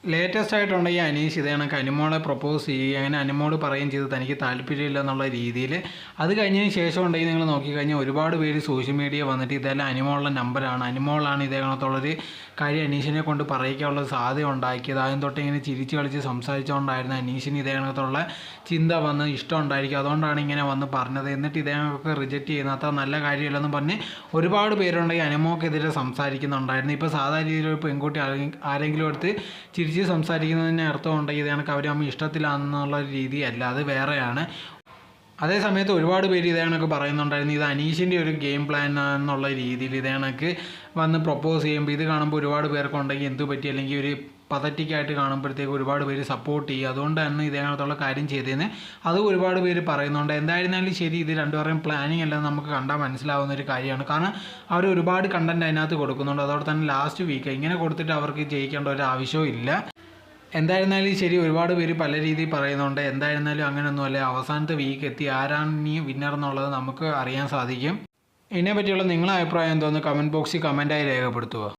Latest ആയിട്ടുണ്ടെങ്കിൽ അനീഷ് ഇതേ കണക്ക് അനുമോളെ പ്രപ്പോസ് ചെയ്യുകയും അങ്ങനെ അനുമോൾ പറയുകയും ചെയ്ത് തനിക്ക് താല്പര്യമില്ല എന്നുള്ള രീതിയിൽ. അത് കഴിഞ്ഞതിന് ശേഷം ഉണ്ടെങ്കിൽ നിങ്ങൾ നോക്കിക്കഴിഞ്ഞാൽ ഒരുപാട് പേര് സോഷ്യൽ മീഡിയ വന്നിട്ട് ഇതെല്ലാം അനുമോളുടെ നമ്പറാണ്, അനുമോളാണ് ഇതേ കണക്കുള്ളൊരു കാര്യം അനീഷിനെ കൊണ്ട് പറയിക്കാനുള്ള സാധ്യത ഉണ്ടാക്കിയത്. ആദ്യം തൊട്ട് ഇങ്ങനെ ചിരിച്ച് കളിച്ച് സംസാരിച്ചുകൊണ്ടായിരുന്നു അനീഷിന് ഇതേ കണക്കുള്ള ചിന്ത വന്ന് ഇഷ്ടം ഉണ്ടായിരിക്കും, അതുകൊണ്ടാണ് ഇങ്ങനെ വന്ന് പറഞ്ഞത്. എന്നിട്ട് ഇതേ കണക്കൊക്കെ റിജക്റ്റ് ചെയ്യുന്ന അത്ര നല്ല കാര്യമില്ലെന്ന് പറഞ്ഞ് ഒരുപാട് പേരുണ്ടെങ്കിൽ അനുമോക്കെതിരെ സംസാരിക്കുന്നുണ്ടായിരുന്നു. ഇപ്പോൾ സാധാരണ രീതിയിൽ ഒരു പെൺകുട്ടി ആരെങ്കിലും എടുത്ത് ചിരിച്ച് സംസാരിക്കുന്നതിന് അർത്ഥം ഉണ്ടെങ്കിൽ ഇത് കണക്ക് അവർ അമ്മ ഇഷ്ടത്തിലാണെന്നുള്ള രീതിയല്ല, അത് വേറെയാണ്. അതേ സമയത്ത് ഒരുപാട് പേര് ഇതേ കണക്ക് പറയുന്നുണ്ടായിരുന്നു ഇത് അനീഷിൻ്റെ ഒരു ഗെയിം പ്ലാൻ എന്നുള്ള രീതിയിൽ ഇതേ കണക്ക് വന്ന് പ്രപ്പോസ് ചെയ്യുമ്പോൾ ഇത് കാണുമ്പോൾ ഒരുപാട് പേർക്കുണ്ടെങ്കിൽ എന്തു പറ്റി, അല്ലെങ്കിൽ ഒരു പതറ്റിക്കായിട്ട് കാണുമ്പോഴത്തേക്ക് ഒരുപാട് പേര് സപ്പോർട്ട് ചെയ്യും, അതുകൊണ്ട് തന്നെ ഇതേ കണക്കുള്ള കാര്യം ചെയ്തതെന്ന് അത് ഒരുപാട് പേര് പറയുന്നുണ്ട്. എന്തായിരുന്നാലും ശരി, ഇത് രണ്ടുപേരുടെയും പ്ലാനിങ് എല്ലാം നമുക്ക് കണ്ടാൽ മനസ്സിലാവുന്ന ഒരു കാര്യമാണ്. കാരണം അവർ ഒരുപാട് കണ്ടൻറ്റ് അതിനകത്ത് കൊടുക്കുന്നുണ്ട്. അതോടെ തന്നെ ലാസ്റ്റ് വീക്ക് ഇങ്ങനെ കൊടുത്തിട്ട് അവർക്ക് ജയിക്കേണ്ട ഒരു ആവശ്യവും ഇല്ല. എന്തായിരുന്നാലും ശരി, ഒരുപാട് പേര് പല രീതിയിൽ പറയുന്നുണ്ട്. എന്തായിരുന്നാലും അങ്ങനെയൊന്നുമല്ല, അവസാനത്തെ വീക്ക് എത്തി ആരാണ് ഇനി വിന്നർ എന്നുള്ളത് നമുക്ക് അറിയാൻ സാധിക്കും. ഇതിനെപ്പറ്റിയുള്ള നിങ്ങളുടെ അഭിപ്രായം എന്തോന്ന് കമൻറ്റ് ബോക്സിൽ കമൻറ്റായി രേഖപ്പെടുത്തുക.